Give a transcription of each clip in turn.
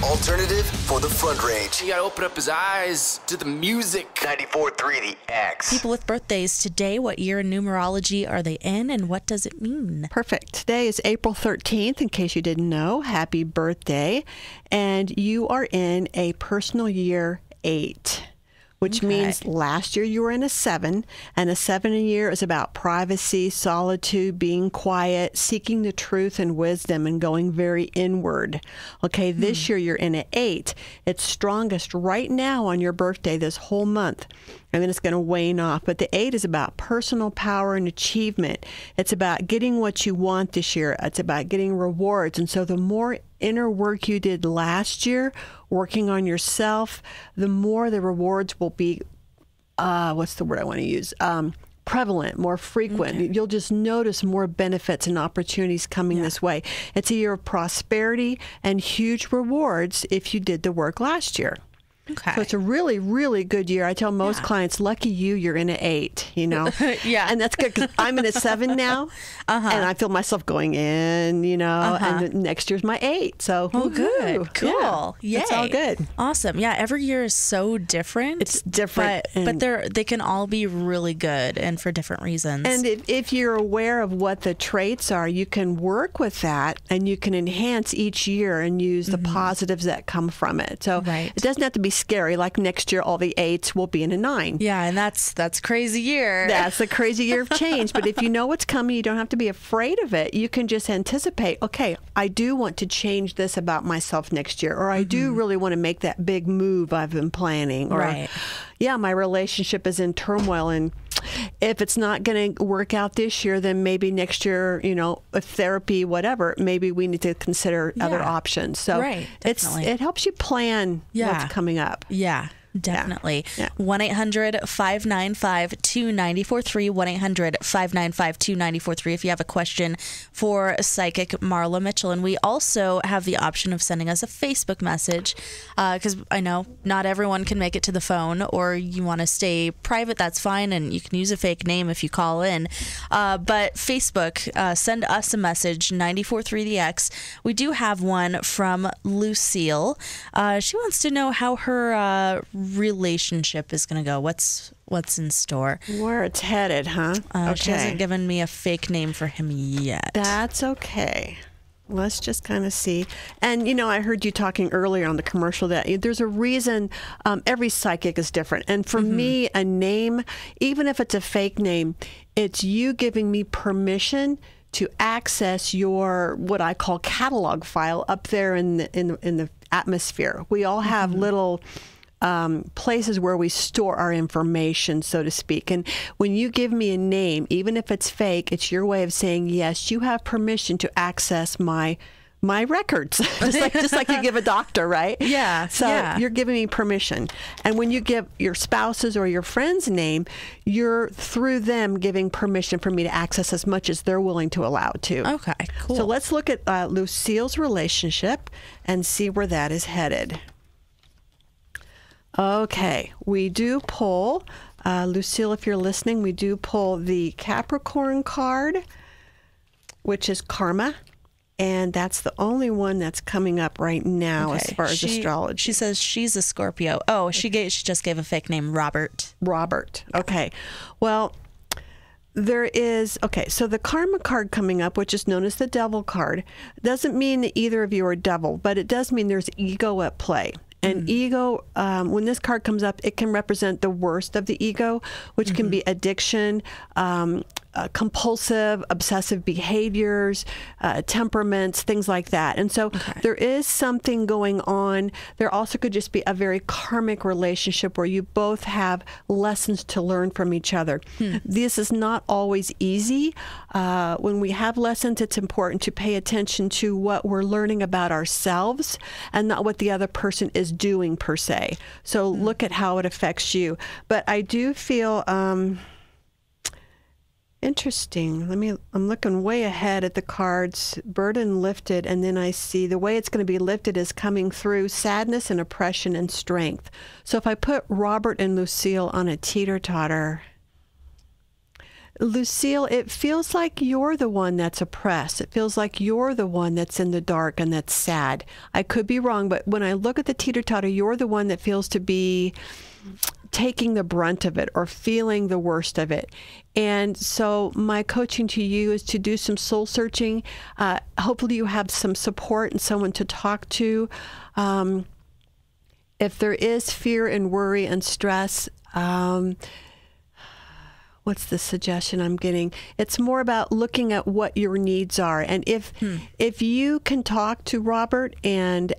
alternative for the Front Range. You gotta open up his eyes to the music. 94.3 The X. People with birthdays today, what year in numerology are they in, and what does it mean? Perfect. Today is April 13th, in case you didn't know. Happy birthday. And you are in a personal year 8. Which means last year you were in a 7, and a 7 year is about privacy, solitude, being quiet, seeking the truth and wisdom, and going very inward. Okay, this year you're in an 8. It's strongest right now on your birthday this whole month, and then it's going to wane off. But the 8 is about personal power and achievement. It's about getting what you want this year. It's about getting rewards. And so the more inner work you did last year, working on yourself, the more the rewards will be, what's the word I want to use? Prevalent, more frequent. Okay. You'll just notice more benefits and opportunities coming this way. It's a year of prosperity and huge rewards if you did the work last year. Okay. So it's a really, really good year. I tell most clients, lucky you, you're in an 8, you know? And that's good because I'm in a 7 now, and I feel myself going in, you know, and next year's my 8. So, good. Cool. Yeah. It's all good. Awesome. Yeah, every year is so different. It's different. But they can all be really good and for different reasons. And if you're aware of what the traits are, you can work with that and you can enhance each year and use the positives that come from it. So it doesn't have to be scary. Like next year, all the 8s will be in a 9. Yeah, and that's crazy year. That's a crazy year of change. But if you know what's coming, you don't have to be afraid of it. You can just anticipate, okay, I do want to change this about myself next year, or I do really want to make that big move I've been planning. Or, yeah, my relationship is in turmoil, and if it's not going to work out this year, then maybe next year, you know, therapy, whatever, maybe we need to consider other options. So it helps you plan what's coming up. Yeah. Definitely. 1-800-595-2943. 1-800-595-2943 if you have a question for psychic Marla Mitchell. And we also have the option of sending us a Facebook message because I know not everyone can make it to the phone, or you want to stay private, that's fine, and you can use a fake name if you call in. But Facebook, send us a message, 94.3 The X. We do have one from Lucille. She wants to know how her relationship is going to go. What's in store? Where it's headed, huh? She hasn't given me a fake name for him yet. That's okay. Let's just kind of see. And, you know, I heard you talking earlier on the commercial that there's a reason every psychic is different. And for me, a name, even if it's a fake name, it's you giving me permission to access your, what I call catalog file up there in the atmosphere. We all have little places where we store our information, so to speak. And when you give me a name, even if it's fake, it's your way of saying, yes, you have permission to access my records, just like you give a doctor, right? Yeah. So you're giving me permission. And when you give your spouse's or your friend's name, you're through them giving permission for me to access as much as they're willing to allow to. Okay, cool. So let's look at Lucille's relationship and see where that is headed. Okay, we do pull, Lucille, if you're listening, we do pull the Capricorn card, which is karma, and that's the only one that's coming up right now as far as astrology. She says she's a Scorpio. Oh, she just gave a fake name, Robert. Robert, okay. Well, there is, so the karma card coming up, which is known as the devil card, doesn't mean that either of you are devil, but it does mean there's ego at play. And ego, when this card comes up, it can represent the worst of the ego, which can be addiction, compulsive, obsessive behaviors, temperaments, things like that. And so there is something going on. There also could just be a very karmic relationship where you both have lessons to learn from each other. This is not always easy. When we have lessons, it's important to pay attention to what we're learning about ourselves and not what the other person is doing per se. So look at how it affects you. But I do feel interesting. I'm looking way ahead at the cards, burden lifted, and then I see the way it's going to be lifted is coming through sadness and oppression and strength. So if I put Robert and Lucille on a teeter-totter, Lucille, it feels like you're the one that's oppressed. It feels like you're the one that's in the dark and that's sad. I could be wrong, but when I look at the teeter-totter, you're the one that feels to be taking the brunt of it or feeling the worst of it. And so my coaching to you is to do some soul searching. Hopefully you have some support and someone to talk to. If there is fear and worry and stress, what's the suggestion I'm getting? It's more about looking at what your needs are. And if you can talk to Robert and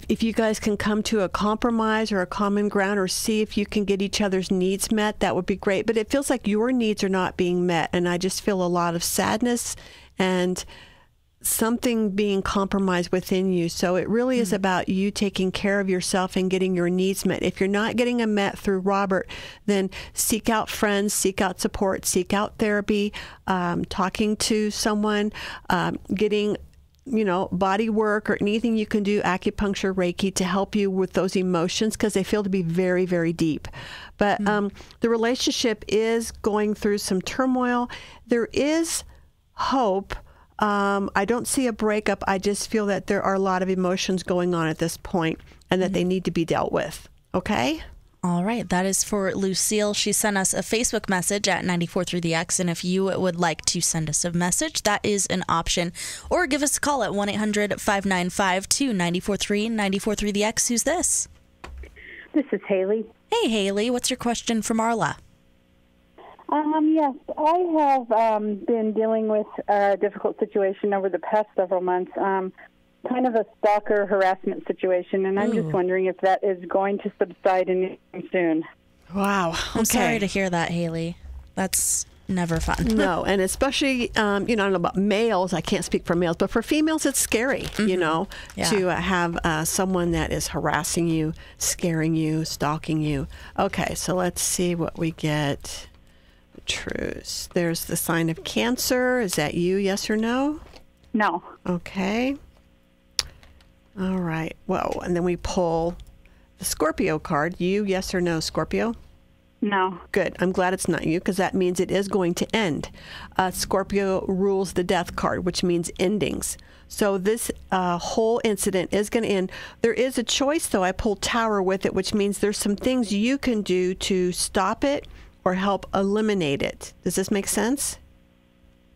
if you guys can come to a compromise or a common ground or see if you can get each other's needs met, that would be great. But it feels like your needs are not being met. And I just feel a lot of sadness and something being compromised within you. So it really is about you taking care of yourself and getting your needs met. If you're not getting them met through Robert, then seek out friends, seek out support, seek out therapy, talking to someone, getting body work or anything you can do, acupuncture, Reiki, to help you with those emotions because they feel to be very, very deep. But the relationship is going through some turmoil. There is hope. I don't see a breakup. I just feel that there are a lot of emotions going on at this point and that they need to be dealt with. Okay? All right. That is for Lucille. She sent us a Facebook message at 94.3TheX. And if you would like to send us a message, that is an option. Or give us a call at 1-800-595-2943, 94.3TheX. Who's this? This is Haley. Hey, Haley. What's your question for Marla? Yes, I have been dealing with a difficult situation over the past several months, kind of a stalker harassment situation, and I'm just wondering if that is going to subside anytime soon. Wow. I'm sorry to hear that, Haley. That's never fun. No, and especially, I don't know about males. I can't speak for males, but for females, it's scary, to have someone that is harassing you, scaring you, stalking you. Okay, so let's see what we get. Truth. There's the sign of Cancer. Is that you, yes or no? No. Okay. All right. Whoa. And then we pull the Scorpio card. You, yes or no, Scorpio? No. Good. I'm glad it's not you because that means it is going to end. Scorpio rules the death card, which means endings. So this whole incident is going to end. There is a choice, though. I pulled Tower with it, which means there's some things you can do to stop it or help eliminate it. Does this make sense?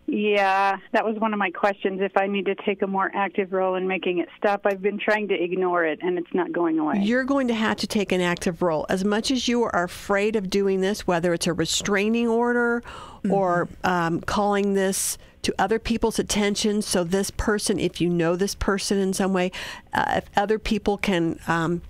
Yeah, that was one of my questions, if I need to take a more active role in making it stop. I've been trying to ignore it, and it's not going away. You're going to have to take an active role. As much as you are afraid of doing this, whether it's a restraining order or calling this to other people's attention, so this person, if you know this person in some way, if other people can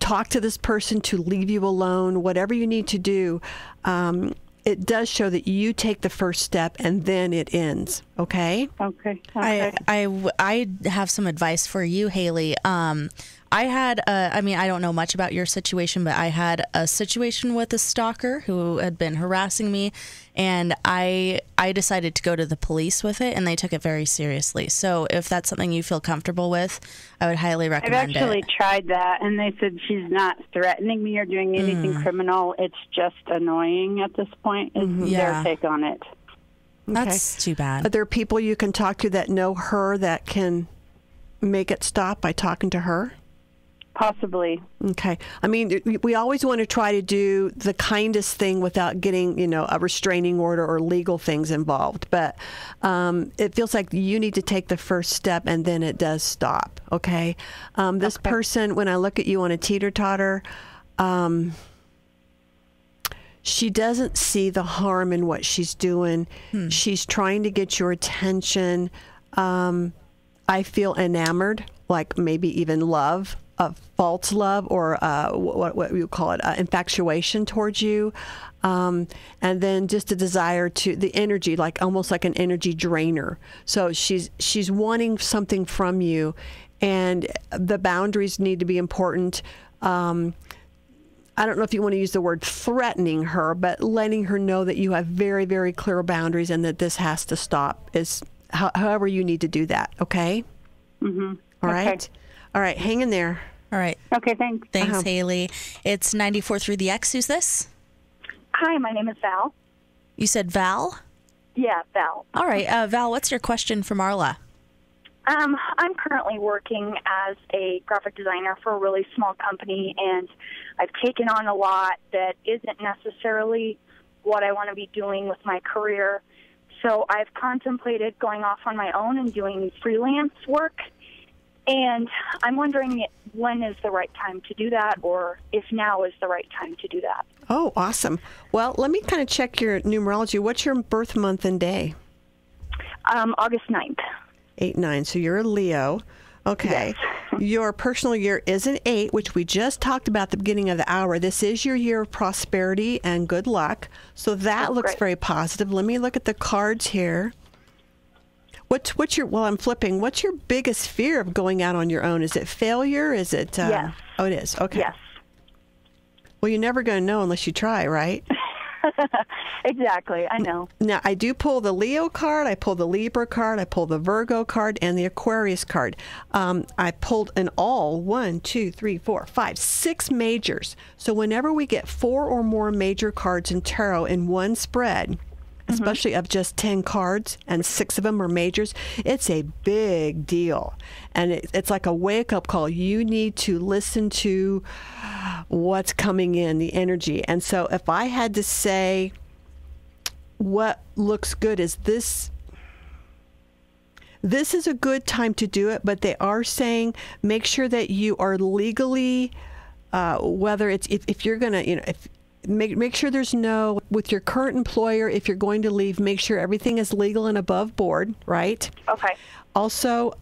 talk to this person to leave you alone, whatever you need to do, it does show that you take the first step and then it ends. Okay? Okay. I have some advice for you, Haley. I had, I don't know much about your situation, but I had a situation with a stalker who had been harassing me, and I decided to go to the police with it, and they took it very seriously. So if that's something you feel comfortable with, I would highly recommend it. I've actually tried that, and they said she's not threatening me or doing anything criminal. It's just annoying at this point. It's their take on it. That's too bad. Are there people you can talk to that know her that can make it stop by talking to her? Possibly. Okay. I mean, we always want to try to do the kindest thing without getting, a restraining order or legal things involved. But it feels like you need to take the first step and then it does stop. Okay. This person, when I look at you on a teeter-totter, she doesn't see the harm in what she's doing. She's trying to get your attention. I feel enamored, like maybe even love. False love or what you call it, infatuation towards you, and then just a desire to the energy, like almost like an energy drainer. So she's wanting something from you, and the boundaries need to be important. I don't know if you want to use the word threatening her, but letting her know that you have very, very clear boundaries and that this has to stop is however you need to do that. Okay. Mm-hmm. All right. All right, hang in there. All right. Okay, thanks. Thanks, Haley. It's 94.3 The X. Who's this? Hi, my name is Val. You said Val? Yeah, Val. All right. Val, what's your question for Marla? I'm currently working as a graphic designer for a really small company, and I've taken on a lot that isn't necessarily what I want to be doing with my career. So I've contemplated going off on my own and doing freelance work. And I'm wondering when is the right time to do that, or if now is the right time to do that. Oh, awesome. Well, let me kind of check your numerology. What's your birth month and day? August 9th. 8-9. So you're a Leo. Okay. Yes. Your personal year is an 8, which we just talked about at the beginning of the hour. This is your year of prosperity and good luck. So that looks great. very positive. Let me look at the cards here. What's your, well, I'm flipping. What's your biggest fear of going out on your own? Is it failure? Is it? Yes. Oh, it is. Okay. Yes. Well, you're never going to know unless you try, right? Exactly. I know. Now, I do pull the Leo card, I pull the Libra card, I pull the Virgo card, and the Aquarius card. I pulled in all 6 majors. So whenever we get 4 or more major cards in tarot in one spread, especially of just 10 cards and 6 of them are majors, it's a big deal. And it's like a wake-up call. You need to listen to what's coming in, the energy. And so if I had to say what looks good is this is a good time to do it, but they are saying make sure that you are legally, whether it's, if you're going to, Make sure there's no, with your current employer, if you're going to leave, make sure everything is legal and above board, right? Okay. Also,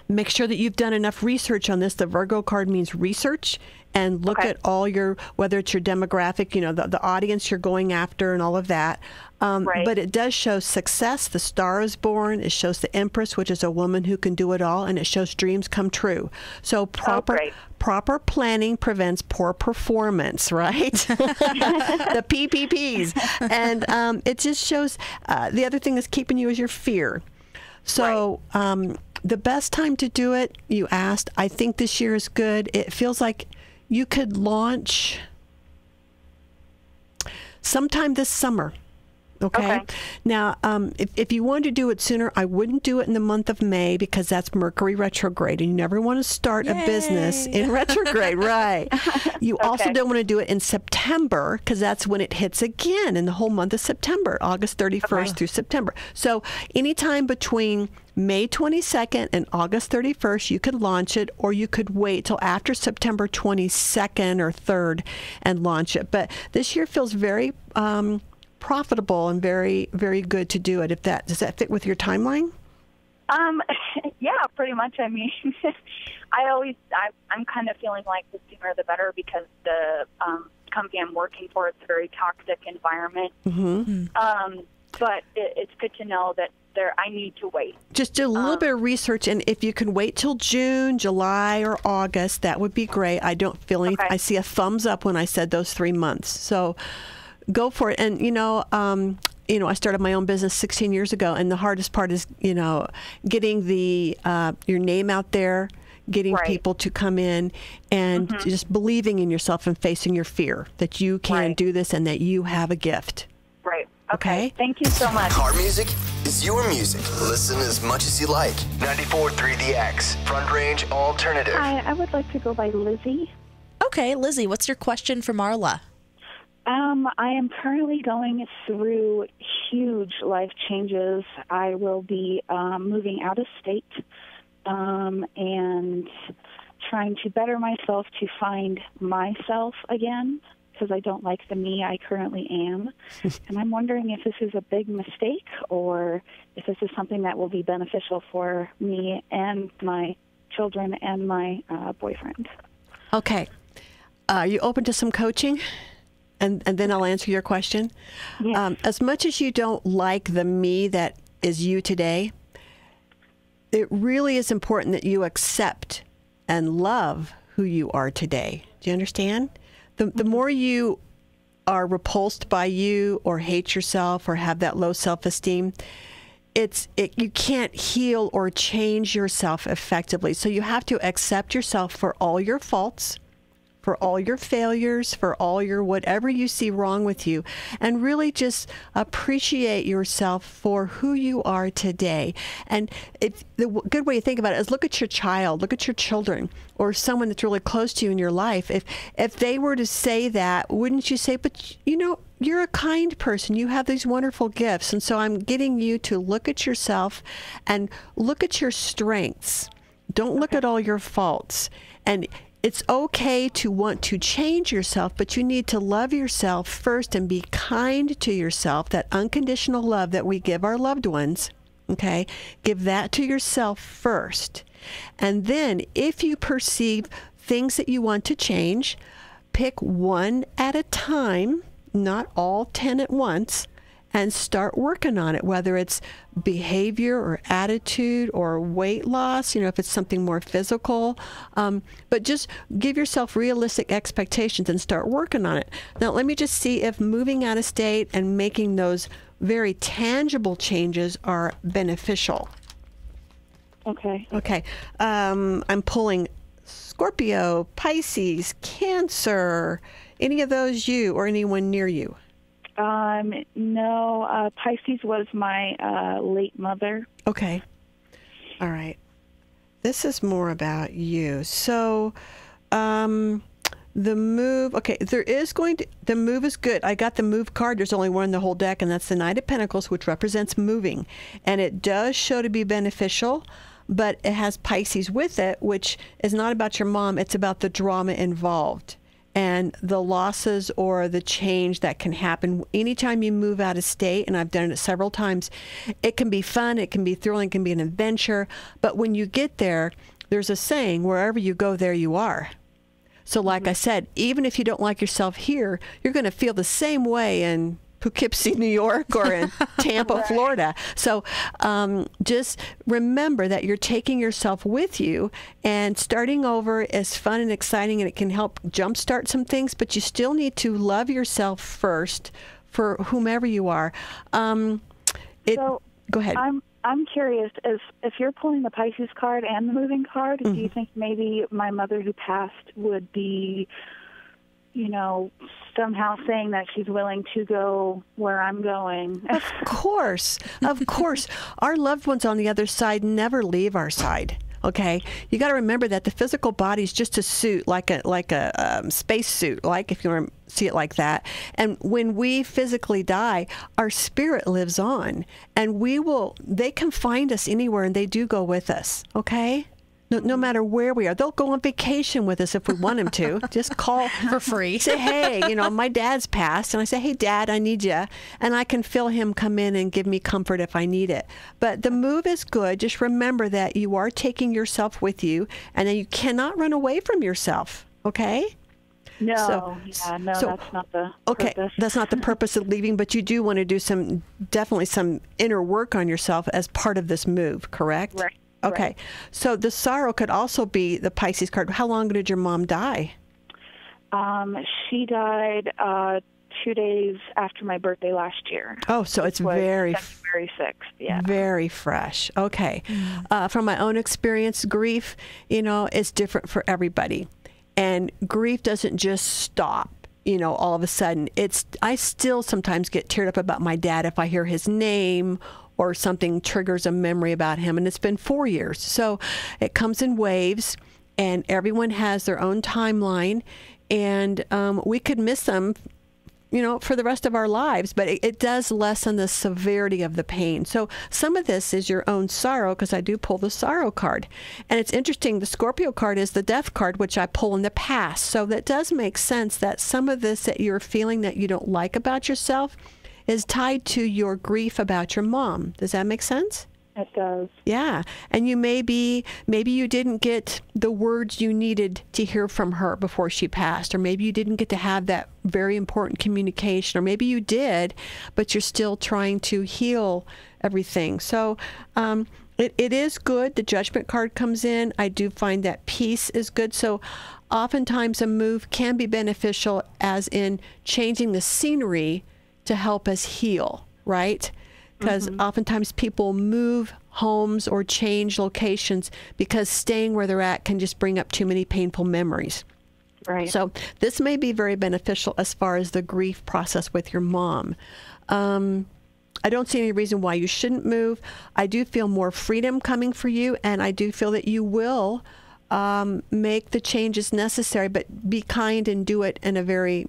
make sure that you've done enough research on this. The Virgo card means research, and look at all your, whether it's your demographic, the audience you're going after and all of that. Right. But it does show success. The star is born. It shows the Empress, which is a woman who can do it all, and it shows dreams come true. So proper planning prevents poor performance, right? The PPPs. And it just shows, the other thing that's keeping you is your fear. So the best time to do it, you asked, I think this year is good. It feels like you could launch sometime this summer. Okay. Now, if you wanted to do it sooner, I wouldn't do it in the month of May because that's Mercury retrograde, and you never want to start a business in retrograde, right? You also don't want to do it in September because that's when it hits again in the whole month of September, August 31st through September. So anytime between May 22nd and August 31st, you could launch it, or you could wait till after September 22nd or 3rd and launch it. But this year feels very profitable and very, very good to do it. Does that fit with your timeline? Yeah, pretty much. I mean, I'm kind of feeling like the sooner the better because the company I'm working for, it's a very toxic environment. But it's good to know that I need to wait. Just do a little bit of research, and if you can wait till June, July, or August, that would be great. I don't feel anything. I see a thumbs up when I said those 3 months. So go for it. And, I started my own business 16 years ago, and the hardest part is, getting your name out there, getting people to come in, and just believing in yourself and facing your fear that you can do this and that you have a gift. Right. Okay. Thank you so much. Our music is your music. Listen as much as you like. 94.3 The X, Front Range Alternative. Hi, I would like to go by Lizzie. Okay, Lizzie, what's your question for Marla? I am currently going through huge life changes. I will be moving out of state and trying to better myself to find myself again, because I don't like the me I currently am. And I'm wondering if this is a big mistake or if this is something that will be beneficial for me and my children and my boyfriend. Okay. Are you open to some coaching? And then I'll answer your question. Yes. As much as you don't like the me that is you today, it really is important that you accept and love who you are today. Do you understand? The more you are repulsed by you or hate yourself or have that low self-esteem, you can't heal or change yourself effectively. So you have to accept yourself for all your faults, for all your failures, for all your whatever you see wrong with you, and really just appreciate yourself for who you are today. And the good way to think about it is look at your child, look at your children, or someone that's really close to you in your life. If they were to say that, wouldn't you say, but you know, you're a kind person. You have these wonderful gifts. And so I'm getting you to look at yourself and look at your strengths. Don't look at all your faults. And it's okay to want to change yourself, but you need to love yourself first and be kind to yourself. That unconditional love that we give our loved ones, okay? Give that to yourself first. And then if you perceive things that you want to change, pick one at a time, not all 10 at once, and start working on it, whether it's behavior or attitude or weight loss, you know, if it's something more physical. But just give yourself realistic expectations and start working on it. Now, let me just see if moving out of state and making those very tangible changes are beneficial. Okay. Okay. I'm pulling Scorpio, Pisces, Cancer, any of those you or anyone near you? No, Pisces was my late mother. Okay. All right. This is more about you. So, the move, okay, the move is good. I got the move card. There's only one in the whole deck, and that's the Knight of Pentacles, which represents moving. And it does show to be beneficial, but it has Pisces with it, which is not about your mom. It's about the drama involved and the losses or the change that can happen anytime you move out of state. And I've done it several times. It can be fun, it can be thrilling, it can be an adventure. But when you get there, there's a saying, wherever you go, there you are. So like I said, even if you don't like yourself here, you're going to feel the same way in Poughkeepsie, New York, or in Tampa, right, Florida. So just remember that you're taking yourself with you, and starting over is fun and exciting, and it can help jumpstart some things, but you still need to love yourself first for whomever you are. Go ahead. I'm curious, if you're pulling the Pisces card and the moving card, do you think maybe my mother who passed would be, you know, somehow saying that she's willing to go where I'm going? Of course. Of course. Our loved ones on the other side never leave our side. Okay, you got to remember that the physical body is just a suit, like a space suit, like if you want to see it like that. And when we physically die, our spirit lives on, and they can find us anywhere, and they do go with us. Okay. No matter where we are. They'll go on vacation with us if we want them to. Just call for free. Say, hey, you know, my dad's passed. And I say, hey, Dad, I need you. And I can feel him come in and give me comfort if I need it. But the move is good. Just remember that you are taking yourself with you, and then you cannot run away from yourself. Okay? No, that's not the purpose. That's not the purpose of leaving, but you do want to do definitely some inner work on yourself as part of this move, correct? Right. Okay, right. So the sorrow could also be the Pisces card. How long did your mom die? She died 2 days after my birthday last year. Oh, so it's very February 6th. Yeah, very fresh. Okay, from my own experience, grief, you know, is different for everybody, and grief doesn't just stop. You know, all of a sudden, I still sometimes get teared up about my dad if I hear his name, or something triggers a memory about him, and it's been 4 years. So it comes in waves, and everyone has their own timeline, and we could miss them, you know, for the rest of our lives, but it does lessen the severity of the pain. So some of this is your own sorrow, because I do pull the sorrow card. And it's interesting, the Scorpio card is the death card, which I pull in the past. So that does make sense that some of this that you're feeling that you don't like about yourself is tied to your grief about your mom. Does that make sense? It does. Yeah. And maybe you didn't get the words you needed to hear from her before she passed, or maybe you didn't get to have that very important communication, or maybe you did, but you're still trying to heal everything. So it is good. The Judgment card comes in. I do find that peace is good. So oftentimes a move can be beneficial, as in changing the scenery to help us heal, right? Because oftentimes people move homes or change locations because staying where they're at can just bring up too many painful memories. Right. So this may be very beneficial as far as the grief process with your mom. I don't see any reason why you shouldn't move. I do feel more freedom coming for you, and I do feel that you will make the changes necessary, but be kind and do it in a very,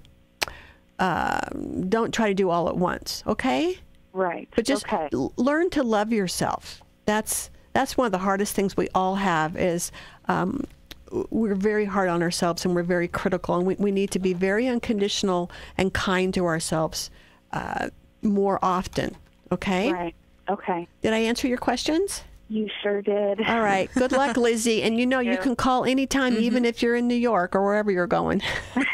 don't try to do all at once, okay? Right. But just learn to love yourself. That's one of the hardest things we all have is we're very hard on ourselves and we're very critical, and we need to be very unconditional and kind to ourselves more often, okay? Right. Okay. Did I answer your questions? You sure did. All right. Good luck, Lizzie. And you can call anytime, even if you're in New York or wherever you're going.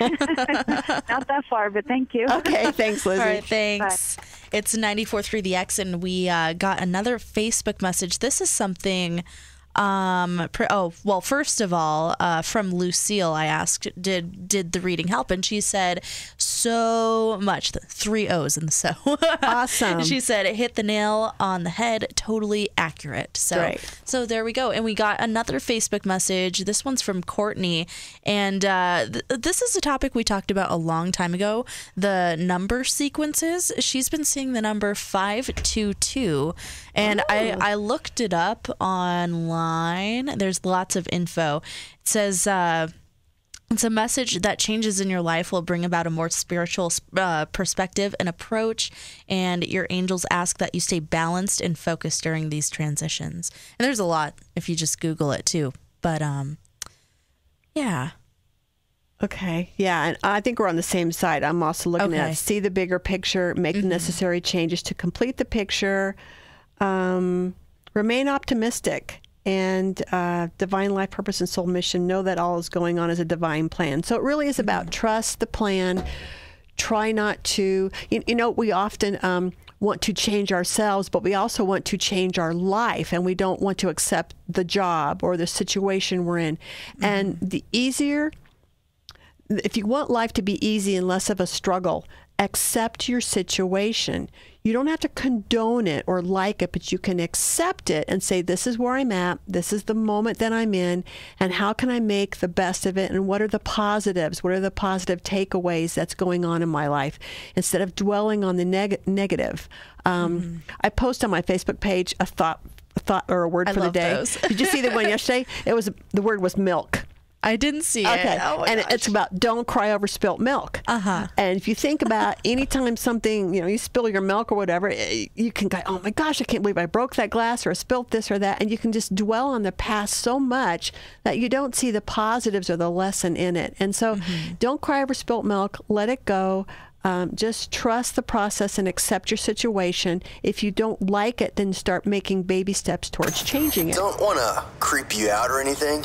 Not that far, but thank you. Okay. Thanks, Lizzie. All right, thanks. Bye. It's 94.3 The X, and we got another Facebook message. This is something... first of all, from Lucille, I asked, did the reading help? And she said, so much. 3 O's in the so. Awesome. She said, it hit the nail on the head. Totally accurate. So, Great. So there we go. And we got another Facebook message. This one's from Courtney. And this is a topic we talked about a long time ago, the number sequences. She's been seeing the number 522. And I looked it up online. There's lots of info. It says it's a message that changes in your life will bring about a more spiritual perspective and approach, and your angels ask that you stay balanced and focused during these transitions. And there's a lot if you just Google it too. But yeah. Okay. Yeah. And I think we're on the same side. I'm also looking at see the bigger picture, make the necessary changes to complete the picture, remain optimistic. And divine life purpose and soul mission, know that all is going on as a divine plan. So it really is about trust the plan. Try not to, we often want to change ourselves, but we also want to change our life, and we don't want to accept the job or the situation we're in. And the easier, if you want life to be easy and less of a struggle, accept your situation. You don't have to condone it or like it, but you can accept it and say, this is where I'm at, this is the moment that I'm in, and how can I make the best of it, and what are the positives, what are the positive takeaways that's going on in my life, instead of dwelling on the negative. I post on my Facebook page a thought or a word for the day. Those. Did you see the one yesterday? The word was milk. I didn't see it. Okay. Oh my gosh. It's about don't cry over spilt milk. And if you think about anytime something, you spill your milk or whatever, you can go, oh my gosh, I can't believe I broke that glass or I spilt this or that. And you can just dwell on the past so much that you don't see the positives or the lesson in it. And so don't cry over spilt milk. Let it go. Just trust the process and accept your situation. If you don't like it, then start making baby steps towards changing it. Don't want to creep you out or anything.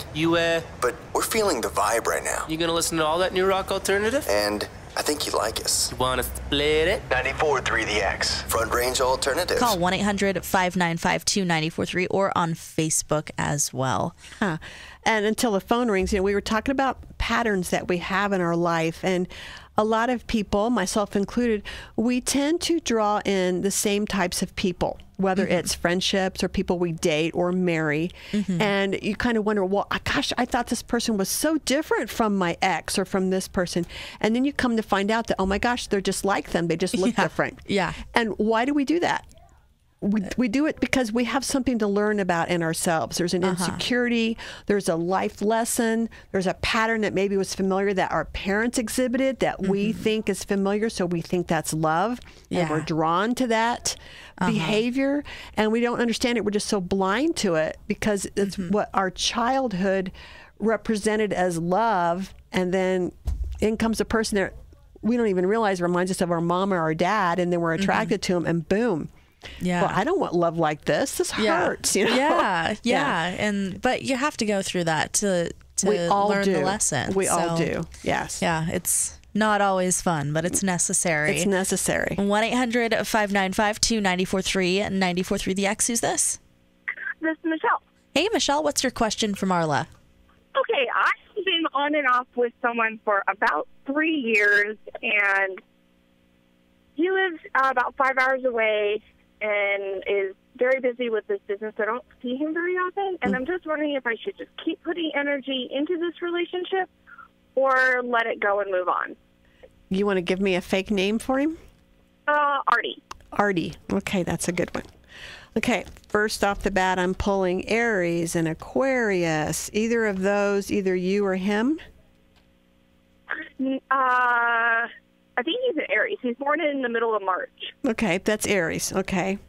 But we're feeling the vibe right now. You gonna listen to all that new rock alternative? And I think you like us. You wanna split it? 94.3 The X, Front Range Alternative. Call 1-800-595-2943 or on Facebook as well. And until the phone rings, we were talking about patterns that we have in our life. And a lot of people, myself included, we tend to draw in the same types of people, whether it's friendships or people we date or marry. And you kind of wonder, well, gosh, I thought this person was so different from my ex or from this person. And then you come to find out that, oh my gosh, they're just like them. They just look different. Yeah. And why do we do that? We do it because we have something to learn about in ourselves. There's an insecurity. There's a life lesson. There's a pattern that maybe was familiar that our parents exhibited that we think is familiar. So we think that's love. And we're drawn to that behavior. And we don't understand it. We're just so blind to it because it's what our childhood represented as love. And then in comes a person that we don't even realize reminds us of our mom or our dad. And then we're attracted to them and boom. Yeah. Well, I don't want love like this. This hurts, Yeah. But you have to go through that to learn the lesson. We all do. Yes. Yeah. It's not always fun, but it's necessary. It's necessary. 1-800-595-2943 and 94.3 The X. Who's this? This is Michelle. Hey, Michelle. What's your question for Marla? Okay, I've been on and off with someone for about 3 years, and he lives about 5 hours away and is very busy with this business. I don't see him very often, and I'm just wondering if I should just keep putting energy into this relationship or let it go and move on. You want to give me a fake name for him? Artie. Artie. Okay, that's a good one. Okay, first off the bat, I'm pulling Aries and Aquarius. Either of those, either you or him? I think he's an Aries. He's born in the middle of March. Okay, that's Aries. Okay.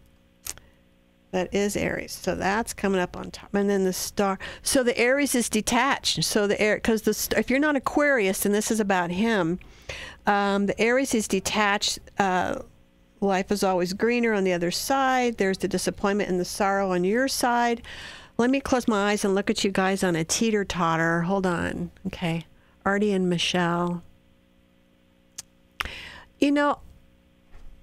That is Aries. So that's coming up on top. And then the star. So the Aries is detached. So because if you're not Aquarius, and this is about him, the Aries is detached. Life is always greener on the other side. There's the disappointment and the sorrow on your side. Let me close my eyes and look at you guys on a teeter-totter. Hold on. Okay. Artie and Michelle. You know,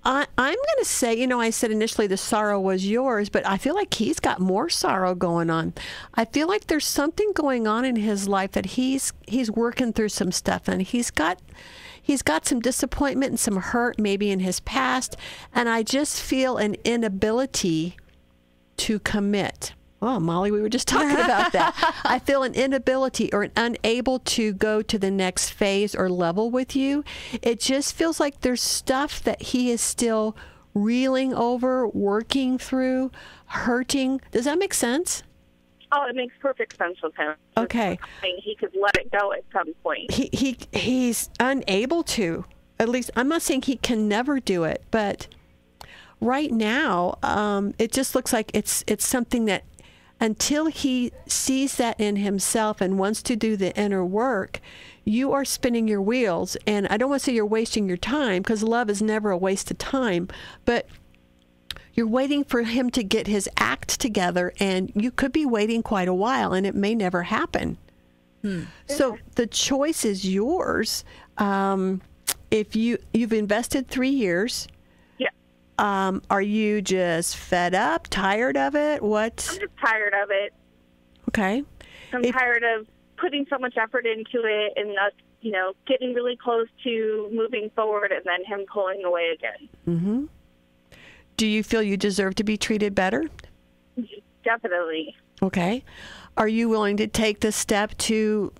I'm going to say, I said initially the sorrow was yours, but I feel like he's got more sorrow going on. I feel like there's something going on in his life that he's working through some stuff, and he's got some disappointment and some hurt maybe in his past, and I just feel an inability to commit. Oh, Molly, we were just talking about that. I feel an inability or an unable to go to the next phase or level with you. It just feels like there's stuff that he is still reeling over, working through, hurting. Does that make sense? Oh, it makes perfect sense with him. Okay. He could let it go at some point. He's unable to. At least, I'm not saying he can never do it, but right now, it just looks like it's something that until he sees that in himself and wants to do the inner work, you are spinning your wheels. And I don't want to say you're wasting your time, because love is never a waste of time, but you're waiting for him to get his act together, and you could be waiting quite a while, and it may never happen. So the choice is yours. If you've invested 3 years, are you just fed up, tired of it? What? I'm just tired of it. Okay. I'm tired of putting so much effort into it and us, getting really close to moving forward and then him pulling away again. Mm-hmm. Do you feel you deserve to be treated better? Definitely. Okay. Are you willing to take the step to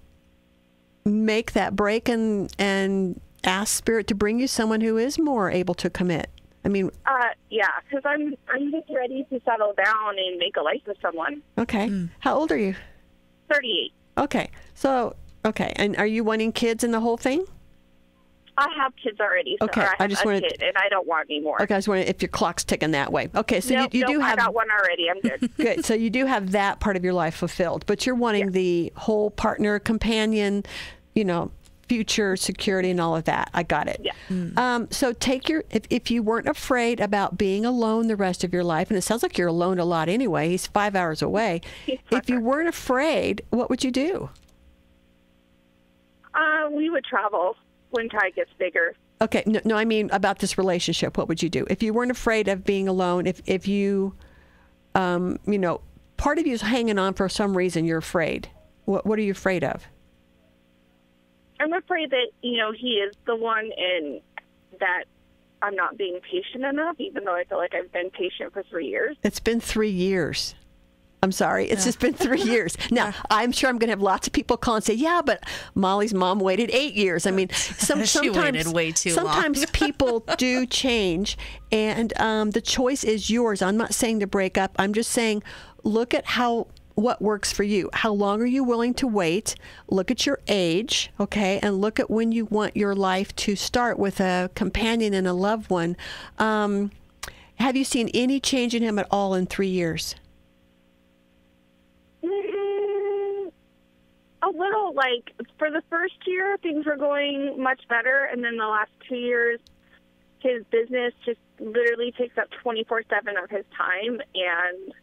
make that break and ask Spirit to bring you someone who is more able to commit? I mean, yeah, because I'm just ready to settle down and make a life with someone. Okay. How old are you? 38. Okay. So, and are you wanting kids in the whole thing? I have kids already. So okay. I just wanted, and I don't want any more. Okay. I was wondering if your clock's ticking that way. Okay. So you do have. I got one already. I'm good. Good. So you do have that part of your life fulfilled, but you're wanting the whole partner, companion, future security and all of that. I got it. Yeah. So take if you weren't afraid about being alone the rest of your life, and it sounds like you're alone a lot anyway. He's 5 hours away. If you weren't afraid, what would you do? We would travel when Ty gets bigger. Okay. No, I mean about this relationship. What would you do if you weren't afraid of being alone? If you, part of you is hanging on for some reason. You're afraid. What are you afraid of? I'm afraid that, he is the one and that I'm not being patient enough, even though I feel like I've been patient for 3 years. It's been 3 years. I'm sorry. It's just been 3 years. Now, I'm sure I'm going to have lots of people call and say, yeah, but Molly's mom waited 8 years. I mean, sometimes she waited way too long. Sometimes people do change, and the choice is yours. I'm not saying to break up. I'm just saying look at what works for you. How long are you willing to wait? Look at your age, okay? And look at when you want your life to start with a companion and a loved one. Have you seen any change in him at all in 3 years? A little, for the first year, things were going much better. And then the last 2 years, his business just literally takes up 24/7 of his time. And,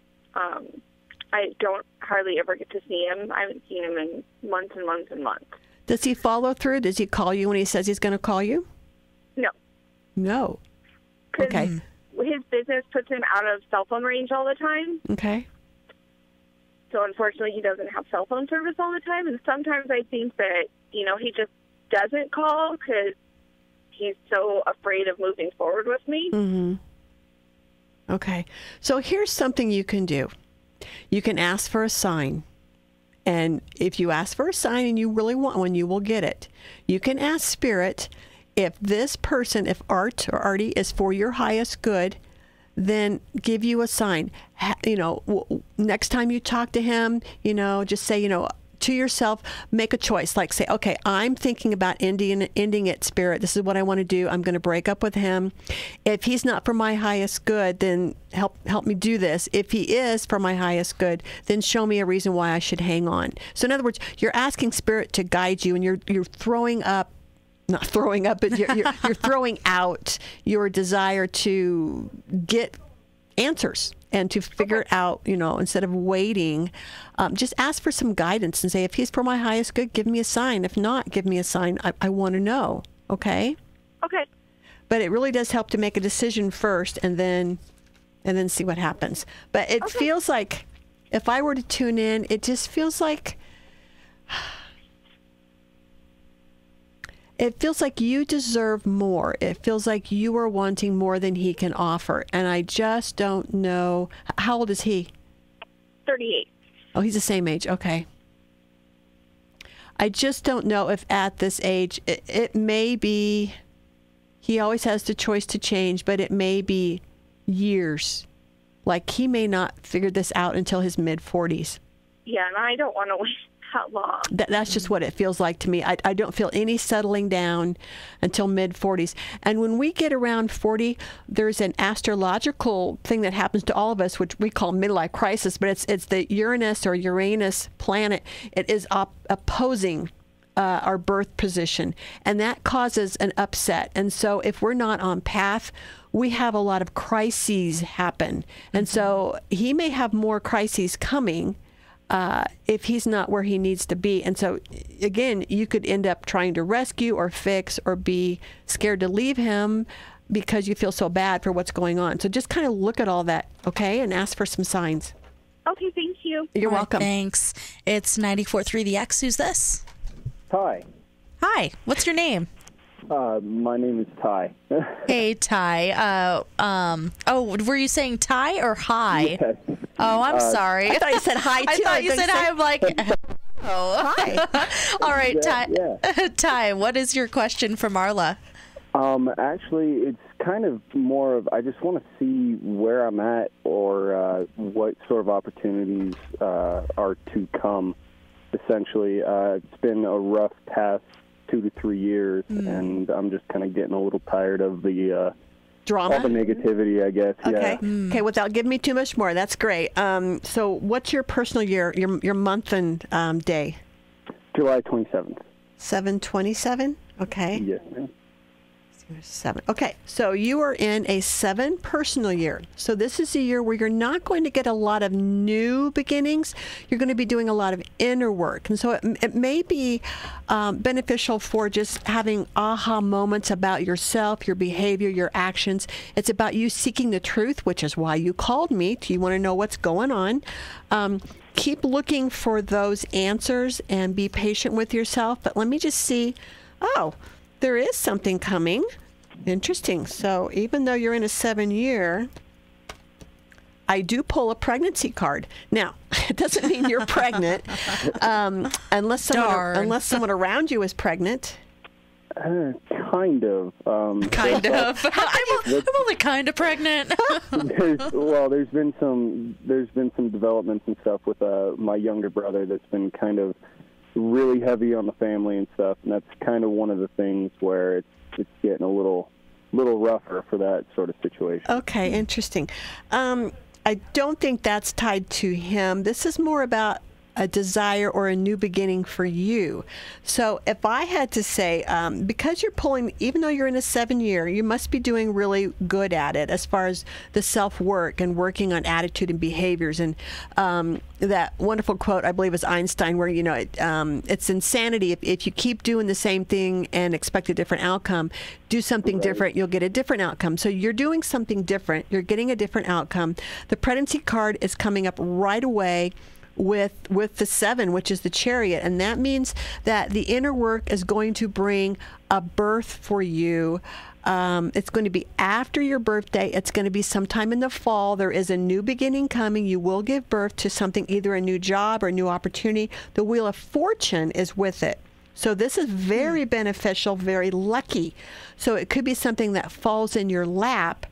I don't hardly ever get to see him. I haven't seen him in months and months and months. Does he follow through? Does he call you when he says he's going to call you? No. No. Okay. His business puts him out of cell phone range all the time. Okay. So unfortunately, he doesn't have cell phone service all the time. And sometimes I think that, he just doesn't call because he's so afraid of moving forward with me. Mm-hmm. Okay. So here's something you can do. You can ask for a sign. And if you ask for a sign and you really want one, you will get it. You can ask Spirit, if this person, if Art or Artie is for your highest good, then give you a sign. Next time you talk to him, just say, to yourself, make a choice. Like say, okay, I'm thinking about ending it, Spirit. This is what I want to do. I'm going to break up with him. If he's not for my highest good, then help me do this. If he is for my highest good, then show me a reason why I should hang on. So in other words, you're asking Spirit to guide you, and you're throwing up. Not throwing up, but you're throwing out your desire to get answers and to figure it out, instead of waiting. Just ask for some guidance and say, if he's for my highest good, give me a sign. If not, give me a sign. I want to know. Okay? Okay. But it really does help to make a decision first and then see what happens. But it feels like, if I were to tune in, it just feels like... It feels like you deserve more. It feels like you are wanting more than he can offer. And I just don't know. How old is he? 38. Oh, he's the same age. Okay. I just don't know if at this age, it may be, he always has the choice to change, but it may be years. Like he may not figure this out until his mid-40s. Yeah, and I don't want to wait that long. That's just what it feels like to me. I don't feel any settling down until mid-40s. And when we get around 40, there's an astrological thing that happens to all of us, which we call midlife crisis, but it's the Uranus planet. It is opposing our birth position, and that causes an upset. And so if we're not on path, we have a lot of crises happen. And so he may have more crises coming if he's not where he needs to be. And so, again, you could end up trying to rescue or fix or be scared to leave him because you feel so bad for what's going on. So just kind of look at all that, okay, and ask for some signs. Okay, thank you. You're welcome. Thanks. It's 94.3 The X. Who's this? Hi. Hi. What's your name? My name is Ty. Hey, Ty. Were you saying Ty or hi? Yes. Oh, I'm sorry. I thought you said hi, too. I thought you said hi. I'm like, oh. Hi. All right, Ty. Yeah. Ty, what is your question for Marla? Actually, it's kind of more of, I just want to see where I'm at or what sort of opportunities are to come, essentially. It's been a rough past 2 to 3 years, and I'm just kind of getting a little tired of the drama, all the negativity, I guess. Okay. Yeah. Okay. Without giving me too much more, that's great. So, what's your personal year, your month and day? July 27th. 7/27. Okay. Yes, ma'am. 7. Okay, so you are in a 7 personal year. So this is a year where you're not going to get a lot of new beginnings. You're going to be doing a lot of inner work. And so it may be beneficial for just having aha moments about yourself, your behavior, your actions. It's about you seeking the truth, which is why you called me. You want to know what's going on. Keep looking for those answers and be patient with yourself. But let me just see. Oh, there is something coming. Interesting. So even though you're in a 7 year, I do pull a pregnancy card. Now, it doesn't mean you're pregnant unless someone around you is pregnant. Kind of. Kind of. I'm only kind of pregnant. There's been some developments and stuff with my younger brother that's been kind of really heavy on the family and stuff, and that's kind of one of the things where it's getting a little rougher for that sort of situation. Okay, interesting. I don't think that's tied to him. This is more about a desire or a new beginning for you. So if I had to say, because you're pulling, even though you're in a 7 year, you must be doing really good at it as far as the self-work and working on attitude and behaviors. And that wonderful quote, I believe, is Einstein, where, it's insanity if you keep doing the same thing and expect a different outcome. Do something different, you'll get a different outcome. So you're doing something different. You're getting a different outcome. The pregnancy card is coming up right away. with the 7, which is the Chariot. And that means that the inner work is going to bring a birth for you. It's going to be after your birthday. It's going to be sometime in the fall. There is a new beginning coming. You will give birth to something, either a new job or a new opportunity. The Wheel of Fortune is with it. So this is very beneficial, very lucky. So it could be something that falls in your lap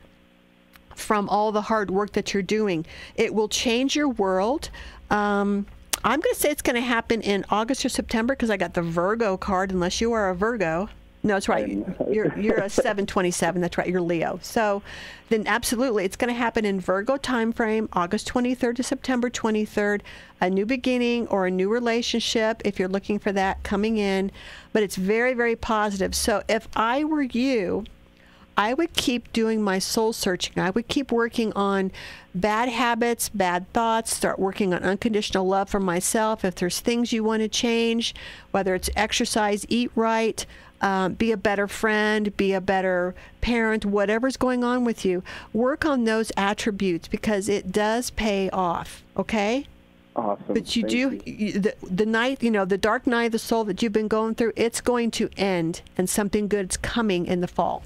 from all the hard work that you're doing. It will change your world. I'm going to say it's going to happen in August or September because I got the Virgo card, unless you are a Virgo. No, that's right. You're a 727. That's right. You're Leo. So then absolutely, it's going to happen in Virgo time frame, August 23rd to September 23rd, a new beginning or a new relationship if you're looking for that coming in. But it's very, very positive. So if I were you, I would keep doing my soul searching. I would keep working on bad habits, bad thoughts, start working on unconditional love for myself. If there's things you want to change, whether it's exercise, eat right, be a better friend, be a better parent, whatever's going on with you, work on those attributes because it does pay off, okay? Awesome. But the night, the dark night of the soul that you've been going through, it's going to end and something good's coming in the fall.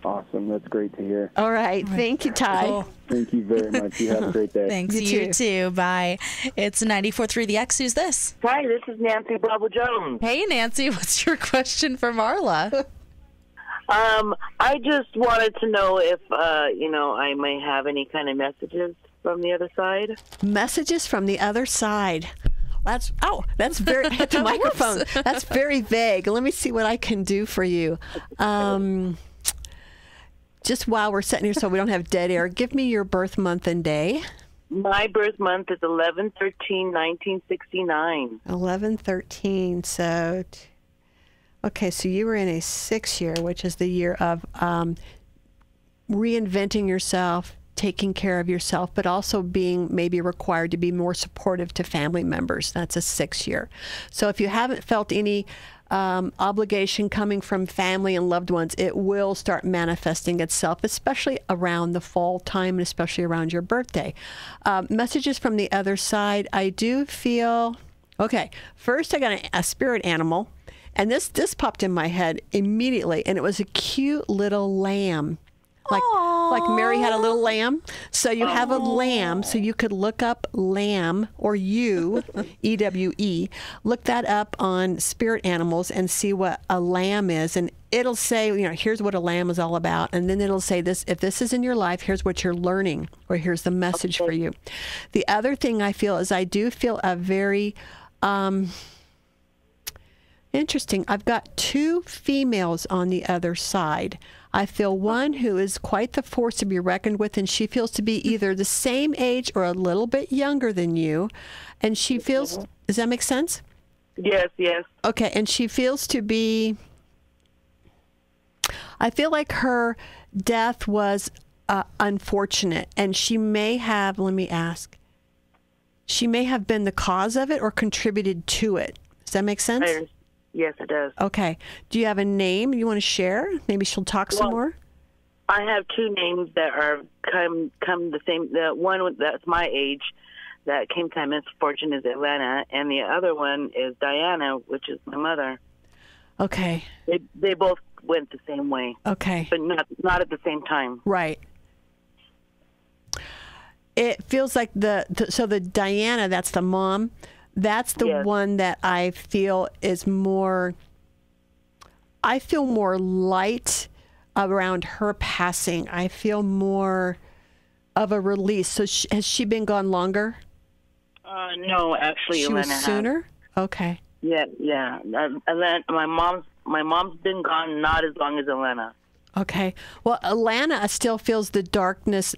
Awesome. That's great to hear. All right. Thank you, Ty. Cool. Thank you very much. You have a great day. Thanks. You too. Bye. It's 94.3 The X. Who's this? Hi, this is Nancy Bravo Jones. Hey, Nancy. What's your question for Marla? I just wanted to know if, I may have any kind of messages from the other side. Messages from the other side. That's very, hit the microphone. That's very vague. Let me see what I can do for you. Just while we're sitting here so we don't have dead air, give me your birth month and day. My birth month is 11/13/1969. 11/13. So, okay, so you were in a 6 year, which is the year of reinventing yourself, taking care of yourself, but also being maybe required to be more supportive to family members. That's a 6 year. So if you haven't felt any obligation coming from family and loved ones, it will start manifesting itself, especially around the fall time and especially around your birthday. Messages from the other side. I do feel, okay, first I got a spirit animal, and this popped in my head immediately, and it was a cute little lamb. Like Mary had a little lamb. So you have a lamb, so you could look up lamb or EWE. Look that up on Spirit Animals and see what a lamb is. And it'll say, here's what a lamb is all about. And then it'll say this, if this is in your life, here's what you're learning, or here's the message for you. The other thing I feel is I do feel a very interesting. I've got 2 females on the other side. I feel one who is quite the force to be reckoned with, and she feels to be either the same age or a little bit younger than you. And she feels, does that make sense? Yes, yes. Okay, and she feels to be, I feel like her death was unfortunate, and she may have, let me ask, she may have been the cause of it or contributed to it. Does that make sense? Yes, it does. Okay. Do you have a name you want to share? Maybe she'll talk some more? I have 2 names that are come the same. The one that's my age that came to my misfortune is Atlanta, and the other one is Diana, which is my mother. Okay. They both went the same way. Okay. But not at the same time. Right. It feels like so the Diana, that's the mom. That's the one that I feel is more, I feel more light around her passing. I feel more of a release. So has she been gone longer? No, actually, she was sooner? Okay. Yeah. My mom's been gone not as long as Elena. Okay. Well, Alana still feels the darkness.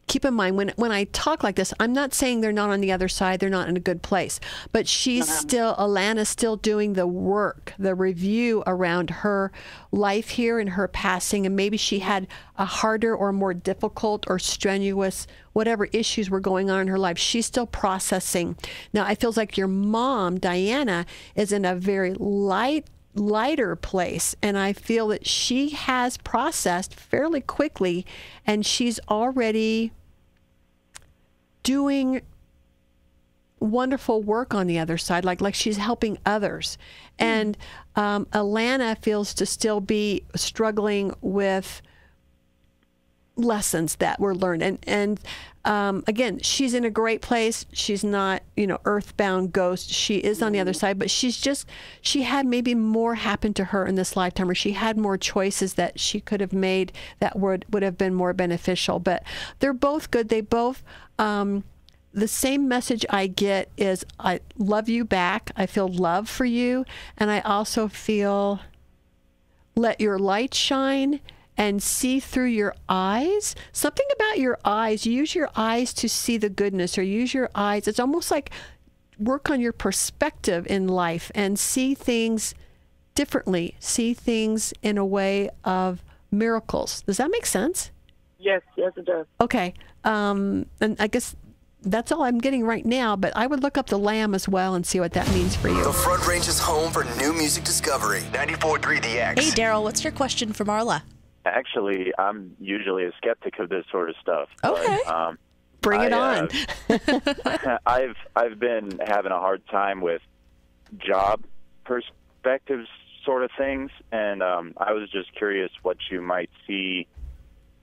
Keep in mind, when I talk like this, I'm not saying they're not on the other side, they're not in a good place. But Alana's still doing the work, the review around her life here and her passing. And maybe she had a harder or more difficult or strenuous, whatever issues were going on in her life. She's still processing. Now, it feels like your mom, Diana, is in a very lighter place, and I feel that she has processed fairly quickly, and she's already doing wonderful work on the other side, like she's helping others. And Alana feels to still be struggling with lessons that were learned. And again, she's in a great place. She's not, earthbound ghost. She is on the other side, but she had maybe more happen to her in this lifetime, or she had more choices that she could have made that would have been more beneficial. But they're both good. They both, the same message I get is I love you back. I feel love for you. And I also feel let your light shine and see through your eyes. Something about your eyes. Use your eyes to see the goodness, or use your eyes. It's almost like work on your perspective in life and see things differently. See things in a way of miracles. Does that make sense? Yes, it does. Okay. And I guess that's all I'm getting right now, but I would look up the Lamb as well and see what that means for you. The Front Range is home for new music discovery. 94.3 The X. Hey, Daryl, what's your question for Marla? Actually, I'm usually a skeptic of this sort of stuff. Okay. But, Bring it on. I've been having a hard time with job perspectives sort of things, and I was just curious what you might see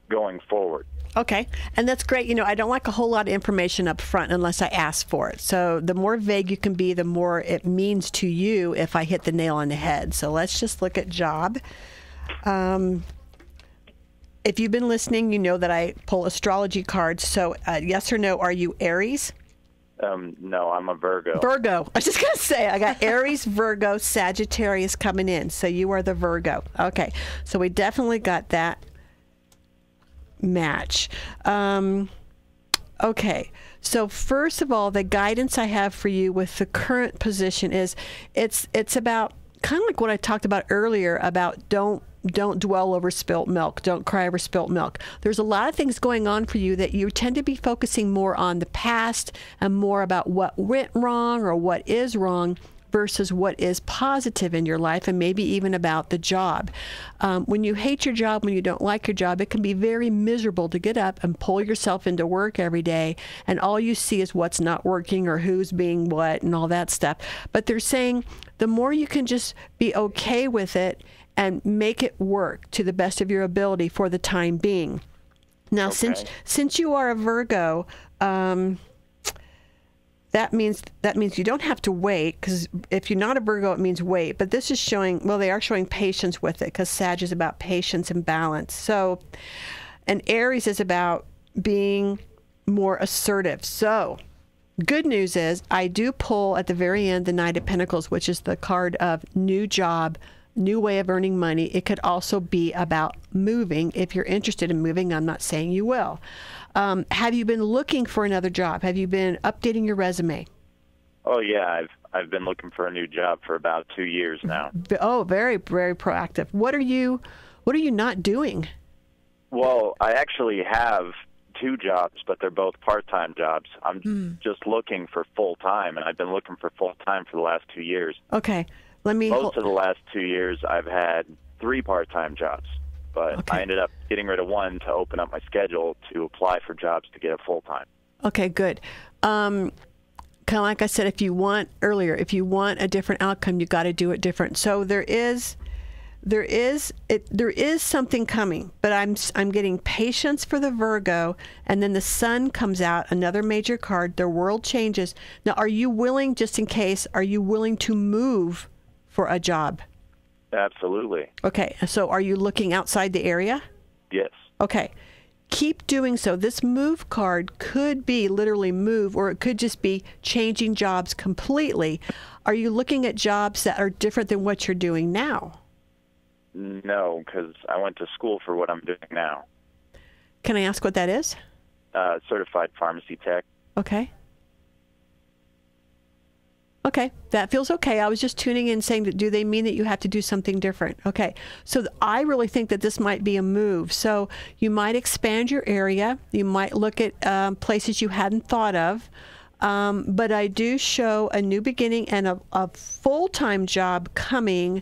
going forward. Okay. And that's great. I don't like a whole lot of information up front unless I ask for it. So the more vague you can be, the more it means to you if I hit the nail on the head. So let's just look at job. If you've been listening, you know that I pull astrology cards. So yes or no, are you Aries? No, I'm a Virgo. Virgo. I was just going to say, I got Aries, Virgo, Sagittarius coming in. So you are the Virgo. Okay. So we definitely got that match. Okay. So first of all, the guidance I have for you with the current position is it's about kind of like what I talked about earlier about don't dwell over spilt milk. Don't cry over spilt milk. There's a lot of things going on for you that you tend to be focusing more on the past and more about what went wrong or what is wrong versus what is positive in your life, and maybe even about the job. When you hate your job, when you don't like your job, it can be very miserable to get up and pull yourself into work every day, and all you see is what's not working or who's being what and all that stuff. But they're saying the more you can just be okay with it and make it work to the best of your ability for the time being. Now, Okay. since you are a Virgo, that means you don't have to wait, because if you're not a Virgo, it means wait. But this is showing, well, they are showing patience with it, because Sag is about patience and balance. So, and Aries is about being more assertive. So, good news is I do pull at the very end the Knight of Pentacles, which is the card of new job, new way of earning money. It could also be about moving. If you're interested in moving, I'm not saying you will. Have you been looking for another job? Have you been updating your resume? Oh yeah, I've been looking for a new job for about 2 years now. Oh, very, very proactive. What are you not doing? Well, I actually have 2 jobs, but they're both part-time jobs. I'm just looking for full-time, and I've been looking for full-time for the last 2 years. Okay. Most of the last 2 years, I've had 3 part-time jobs, but Okay. I ended up getting rid of one to open up my schedule to apply for jobs to get a full-time. Okay, good. Kind of like I said, if you want a different outcome, you got to do it different. So there is something coming, but I'm getting patience for the Virgo, and then the Sun comes out, another major card. The world changes. Now, are you willing, just in case, are you willing to move for a job? Absolutely. Okay, so are you looking outside the area? Yes. Okay. Keep doing so. This move card could be literally move, or it could just be changing jobs completely. Are you looking at jobs that are different than what you're doing now? No, because I went to school for what I'm doing now. Can I ask what that is? Certified pharmacy tech. Okay. Okay, that feels okay. I was just tuning in saying that do they mean that you have to do something different? Okay, so I really think that this might be a move. So you might expand your area. You might look at places you hadn't thought of. But I do show a new beginning and a full-time job coming.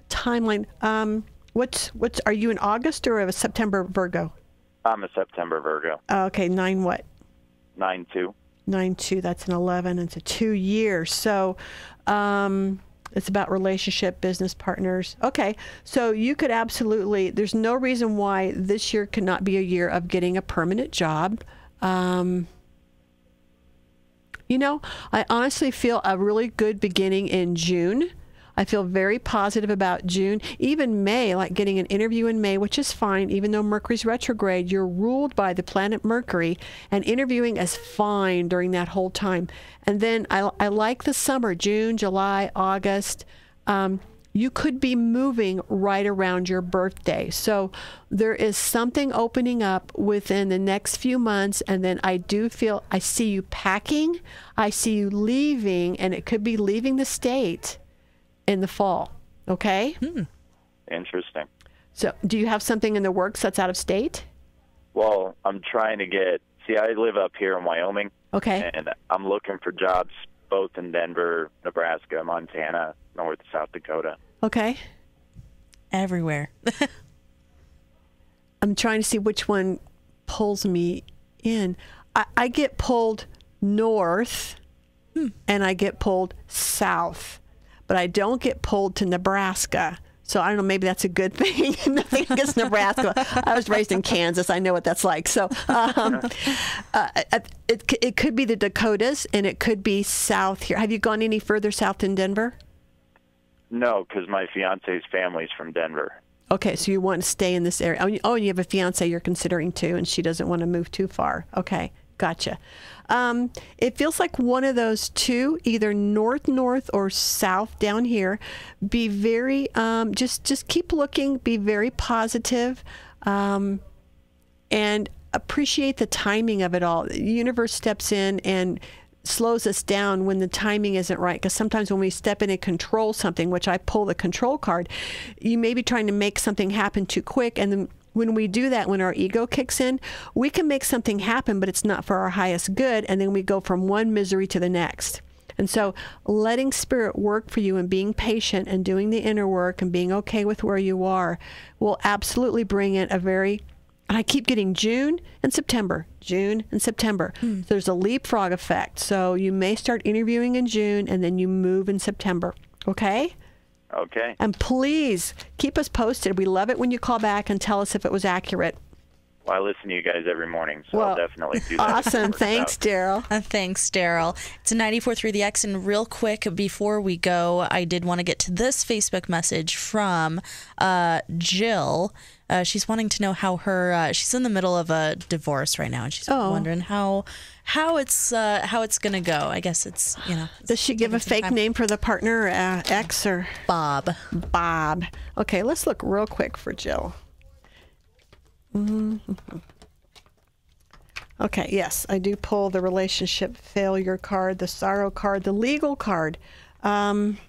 Timeline. Are you in August or a September Virgo? I'm a September Virgo. Okay, 9 what? 9/2. 9-2, that's an 11. It's a 2 years. So it's about relationship, business partners. Okay, so you could absolutely, there's no reason why this year could not be a year of getting a permanent job. I honestly feel a really good beginning in June. I feel very positive about June. Even May, like getting an interview in May, which is fine. Even though Mercury's retrograde, you're ruled by the planet Mercury, and interviewing is fine during that whole time. And then I like the summer, June, July, August. You could be moving right around your birthday. So there is something opening up within the next few months. And then I see you packing. I see you leaving, and it could be leaving the state in the fall. Okay? Interesting. So do you have something in the works that's out of state? Well, I'm trying to I live up here in Wyoming. Okay. And I'm looking for jobs both in Denver, Nebraska, Montana, North, South Dakota. Okay. Everywhere. I'm trying to see which one pulls me in. I get pulled north and I get pulled south, but I don't get pulled to Nebraska. So I don't know, maybe that's a good thing. Nothing against Nebraska. I was raised in Kansas. I know what that's like. So it could be the Dakotas, and it could be south here. Have you gone any further south than Denver? No, because my fiance's family's from Denver. Okay, so you want to stay in this area. Oh, and you have a fiance you're considering too, and she doesn't want to move too far. Okay, gotcha. It feels like one of those two, either north or south down here. Be very, just keep looking, be very positive, and appreciate the timing of it all. The universe steps in and slows us down when the timing isn't right, because sometimes when we step in and control something, which I pull the control card, you may be trying to make something happen too quick, and then when we do that, when our ego kicks in, we can make something happen, but it's not for our highest good, and then we go from one misery to the next. And so letting spirit work for you and being patient and doing the inner work and being okay with where you are will absolutely bring in and I keep getting June and September. So there's a leapfrog effect. So you may start interviewing in June, and then you move in September. Okay? Okay. And please keep us posted. We love it when you call back and tell us if it was accurate. Well, I listen to you guys every morning, so I'll definitely do that. Awesome. Thanks, Daryl. Thanks, Daryl. It's 94.3 The X, and real quick, before we go, I did want to get to this Facebook message from Jill. She's wanting to know how her she's in the middle of a divorce right now, and she's wondering how it's gonna go. I guess it's Does she give a fake name for the partner, ex or Bob? Bob. Okay, let's look real quick for Jill. Okay, yes, I do pull the relationship failure card, the sorrow card, the legal card. And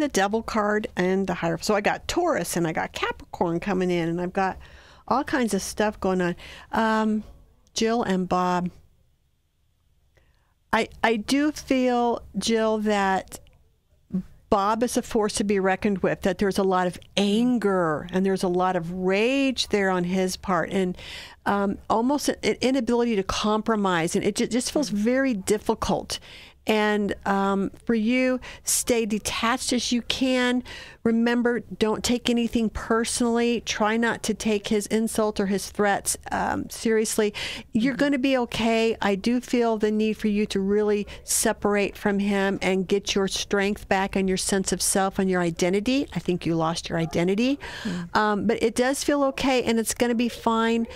the devil card and the higher. So I got Taurus and I got Capricorn coming in, and I've got all kinds of stuff going on. Jill and Bob. I do feel, Jill, that Bob is a force to be reckoned with, that there's a lot of anger and there's a lot of rage there on his part, and almost an inability to compromise. And it just feels very difficult. And for you, stay detached as you can. Remember, don't take anything personally. Try not to take his insult or his threats seriously. You're going to be okay. I do feel the need for you to really separate from him and get your strength back and your sense of self and your identity. I think you lost your identity. But it does feel okay, and it's going to be fine.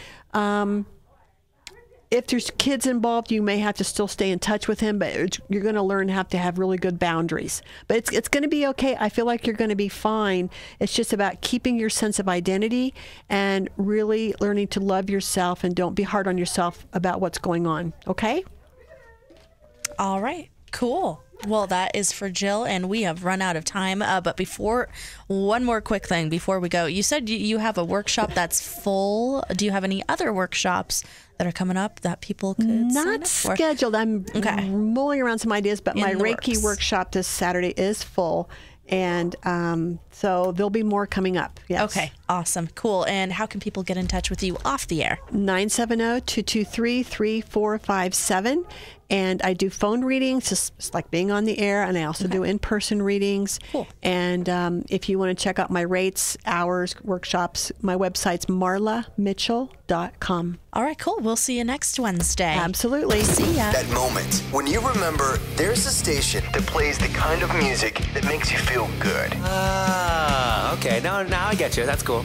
If there's kids involved, you may have to still stay in touch with him, but you're going to learn how to have really good boundaries. But it's going to be okay. I feel like you're going to be fine. It's just about keeping your sense of identity and really learning to love yourself, and don't be hard on yourself about what's going on. Okay? All right. Cool. Well, that is for Jill, and we have run out of time. But one more quick thing before we go. You said you have a workshop that's full. Do you have any other workshops that are coming up that people could not sign up scheduled? I'm mulling around some ideas, but my Reiki workshop this Saturday is full. And so there'll be more coming up. Yes. Okay. Awesome. Cool. And how can people get in touch with you off the air? 970-223-3457. And I do phone readings, just like being on the air, and I also do in-person readings. Cool. And if you want to check out my rates, hours, workshops, my website's marlamitchell.com. All right, cool. We'll see you next Wednesday. Absolutely. See ya. That moment when you remember there's a station that plays the kind of music that makes you feel good. Okay. Now I get you. That's cool.